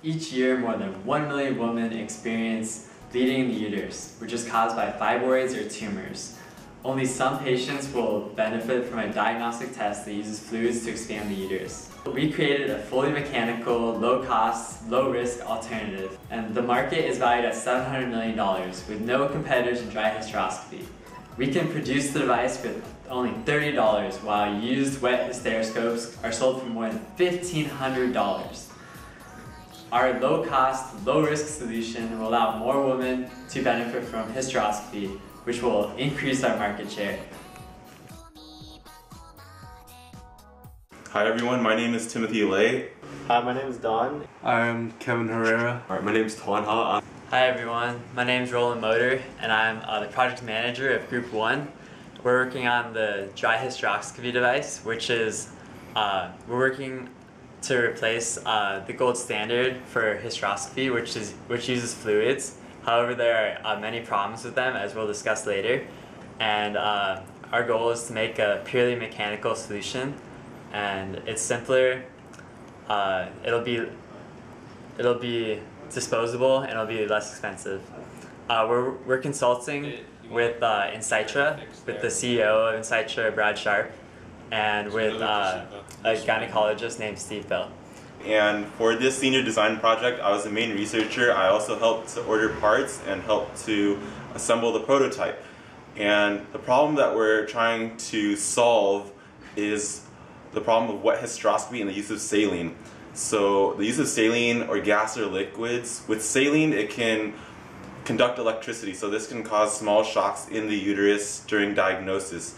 Each year, more than 1 million women experience bleeding in the uterus, which is caused by fibroids or tumors. Only some patients will benefit from a diagnostic test that uses fluids to expand the uterus. We created a fully mechanical, low-cost, low-risk alternative, and the market is valued at $700 million with no competitors in dry hysteroscopy. We can produce the device for only $30, while used wet hysteroscopes are sold for more than $1,500. Our low-cost, low-risk solution will allow more women to benefit from hysteroscopy, which will increase our market share. Hi everyone, my name is Timothy Lay. Hi, my name is Don. I'm Kevin Herrera. Alright, my name is Thuan Ha. Hi everyone, my name is Roland Moder, and I'm the project manager of Group 1. We're working on the dry hysteroscopy device, which is, we're working to replace the gold standard for hysteroscopy, which uses fluids. However, there are many problems with them, as we'll discuss later. And our goal is to make a purely mechanical solution, and it's simpler. It'll be disposable, and it'll be less expensive. We're consulting with Incitra, with the CEO of Incitra, Brad Sharp, and with a gynecologist named Steve Bell. And for this senior design project, I was the main researcher. I also helped to order parts and helped to assemble the prototype. And the problem that we're trying to solve is the problem of wet hysteroscopy and the use of saline. So the use of saline or gas or liquids, with saline it can conduct electricity, so this can cause small shocks in the uterus during diagnosis.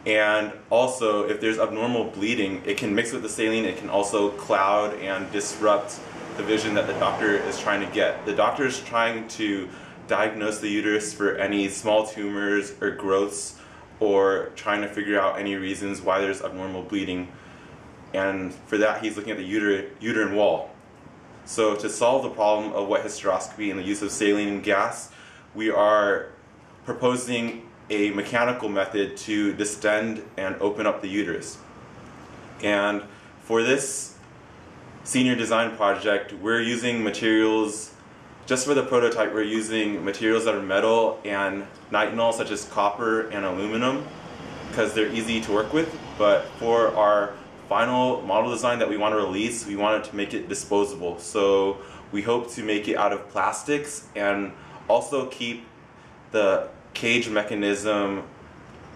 And also, if there's abnormal bleeding, it can mix with the saline, it can also cloud and disrupt the vision that the doctor is trying to get. The doctor is trying to diagnose the uterus for any small tumors or growths, or trying to figure out any reasons why there's abnormal bleeding. And for that, he's looking at the uterine wall. So to solve the problem of wet hysteroscopy and the use of saline and gas, we are proposing a mechanical method to distend and open up the uterus. And for this senior design project, we're using materials, just for the prototype, we're using materials that are metal and nitinol, such as copper and aluminum, because they're easy to work with. But for our final model design that we want to release, we wanted to make it disposable. So we hope to make it out of plastics and also keep the cage mechanism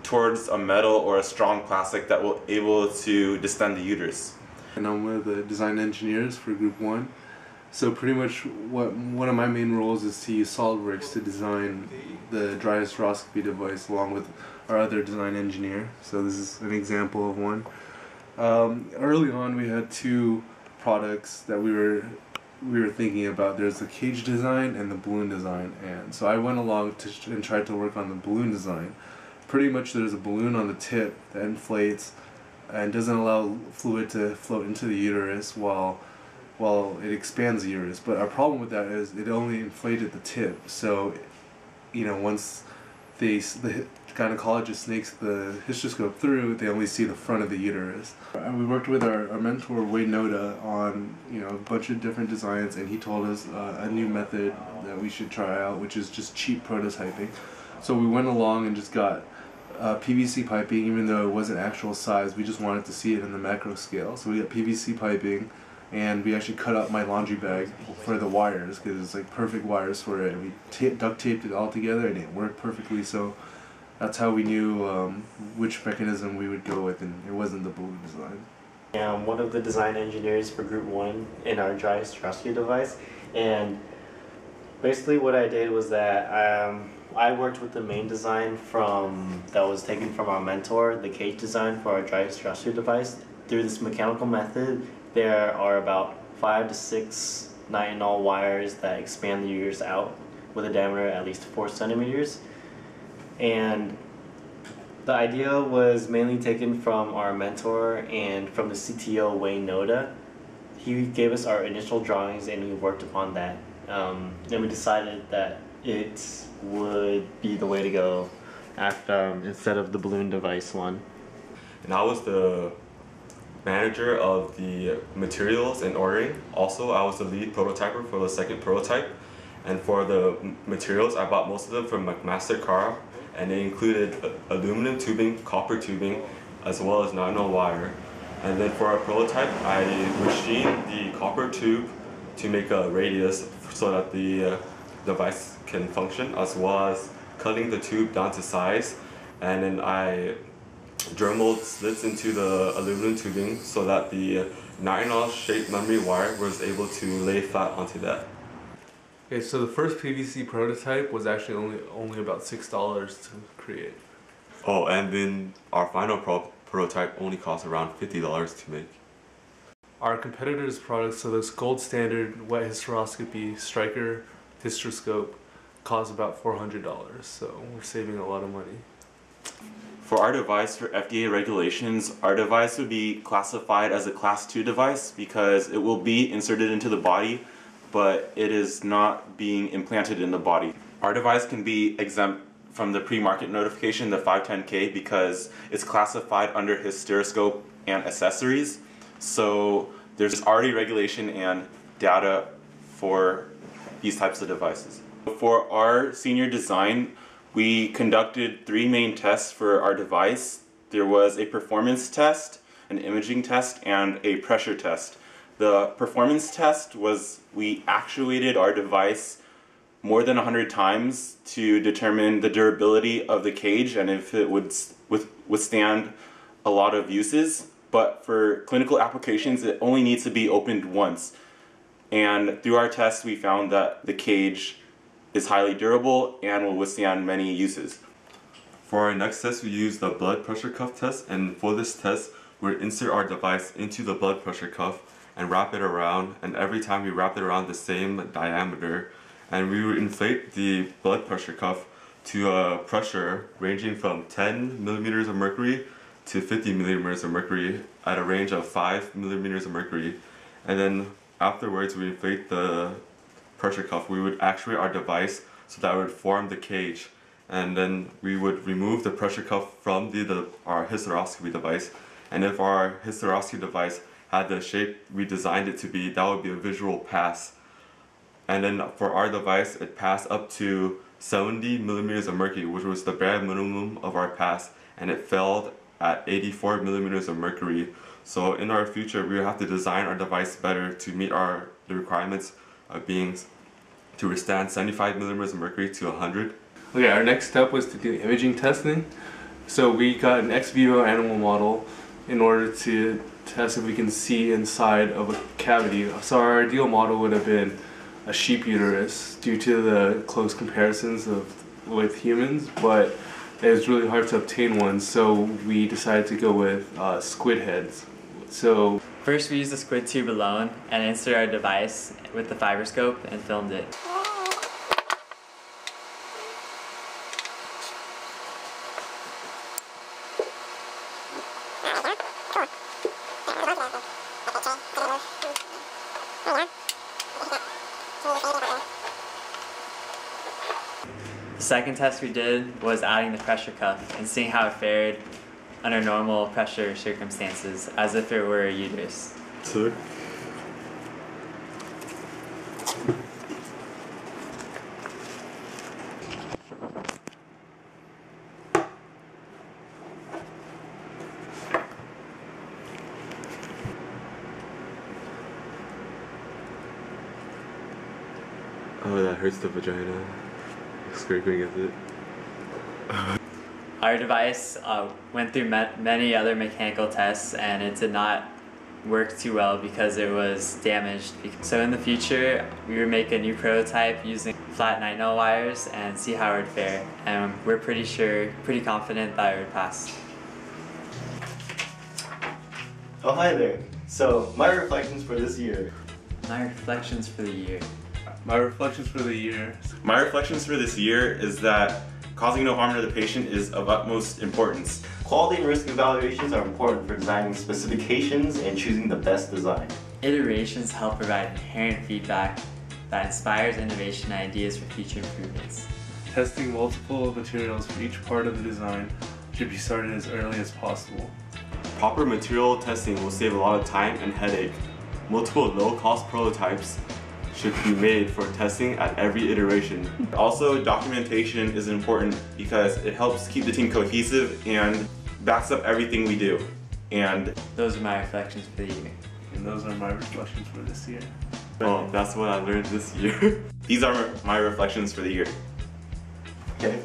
towards a metal or a strong plastic that will able to distend the uterus. And I'm one of the design engineers for Group 1. So pretty much one of my main roles is to use SolidWorks to design the dry hysteroscopy device along with our other design engineer. So this is an example of one. Early on we had two products that we were thinking about. There's the cage design and the balloon design, and so I went along and tried to work on the balloon design. Pretty much there's a balloon on the tip that inflates and doesn't allow fluid to float into the uterus while it expands the uterus. But our problem with that is it only inflated the tip, so once the gynecologist snakes the hysteroscope through, they only see the front of the uterus. And we worked with our mentor Roland Moder on a bunch of different designs, and he told us a new method that we should try out, which is just cheap prototyping. So we went along and just got PVC piping, even though it wasn't actual size. We just wanted to see it in the macro scale. So we got PVC piping, and we actually cut out my laundry bag for the wires because it's like perfect wires for it. And we duct taped it all together, and it worked perfectly. So that's how we knew which mechanism we would go with, and it wasn't the balloon design. I'm one of the design engineers for Group 1 in our dry hysteroscopy device, and basically what I did was that I worked with the main design that was taken from our mentor, the cage design for our dry hysteroscopy device. Through this mechanical method, there are about 5 to 6 nitinol wires that expand the uterus out with a diameter at least 4 centimeters. And the idea was mainly taken from our mentor and from the CTO, Wayne Noda. He gave us our initial drawings and we worked upon that. Then we decided that it would be the way to go after, instead of the balloon device one. And I was the manager of the materials and ordering. Also, I was the lead prototyper for the second prototype. And for the materials, I bought most of them from McMaster-Carr, and they included aluminum tubing, copper tubing, as well as nylon wire. And then for our prototype, I machined the copper tube to make a radius so that the device can function, as well as cutting the tube down to size. And then I dremelled slits into the aluminum tubing so that the nylon shaped memory wire was able to lay flat onto that. Okay, so the first PVC prototype was actually only about $6 to create. Oh, and then our final prototype only cost around $50 to make. Our competitors' products, so this gold standard wet hysteroscopy striker hysteroscope, costs about $400, so we're saving a lot of money. For our device, for FDA regulations, our device would be classified as a Class 2 device because it will be inserted into the body, but it is not being implanted in the body. Our device can be exempt from the pre-market notification, the 510K, because it's classified under hysteroscope and accessories. So there's already regulation and data for these types of devices. For our senior design, we conducted 3 main tests for our device. There was a performance test, an imaging test, and a pressure test. The performance test was we actuated our device more than 100 times to determine the durability of the cage and if it would withstand a lot of uses. But for clinical applications, it only needs to be opened once. And through our tests, we found that the cage is highly durable and will withstand many uses. For our next test, we use the blood pressure cuff test, and for this test, we insert our device into the blood pressure cuff and wrap it around, and every time we wrap it around the same diameter, and we would inflate the blood pressure cuff to a pressure ranging from 10 millimeters of mercury to 50 millimeters of mercury at a range of 5 millimeters of mercury. And then afterwards we inflate the pressure cuff. We would actuate our device so that it would form the cage, and then we would remove the pressure cuff from our hysteroscopy device, and if our hysteroscopy device had the shape we designed it to be, that would be a visual pass. And then for our device, it passed up to 70 millimeters of mercury, which was the bare minimum of our pass, and it failed at 84 millimeters of mercury. So in our future, we will have to design our device better to meet the requirements of being to withstand 75 millimeters of mercury to 100. Okay, our next step was to do imaging testing. So we got an ex vivo animal model in order to test if we can see inside of a cavity. So our ideal model would have been a sheep uterus due to the close comparisons with humans, but it was really hard to obtain one, so we decided to go with squid heads. So first we used the squid tube alone and inserted our device with the fiberscope and filmed it. The second test we did was adding the pressure cuff and seeing how it fared under normal pressure circumstances, as if it were a uterus. So oh, that hurts the vagina. Scraping at it. Our device went through many other mechanical tests, and it did not work too well because it was damaged. So in the future, we would make a new prototype using flat nylon wires and see how it would fare. And we're pretty confident that it would pass. Oh, hi there. So, my reflections for this year. My reflections for the year. my reflections for the year. My reflections for this year is that causing no harm to the patient is of utmost importance. Quality and risk evaluations are important for designing specifications and choosing the best design. Iterations help provide inherent feedback that inspires innovation and ideas for future improvements. Testing multiple materials for each part of the design should be started as early as possible. Proper material testing will save a lot of time and headache. Multiple low-cost prototypes should be made for testing at every iteration. Also, documentation is important because it helps keep the team cohesive and backs up everything we do. And Those are my reflections for the year. And those are my reflections for this year. Oh, that's what I learned this year. these are my reflections for the year. Okay.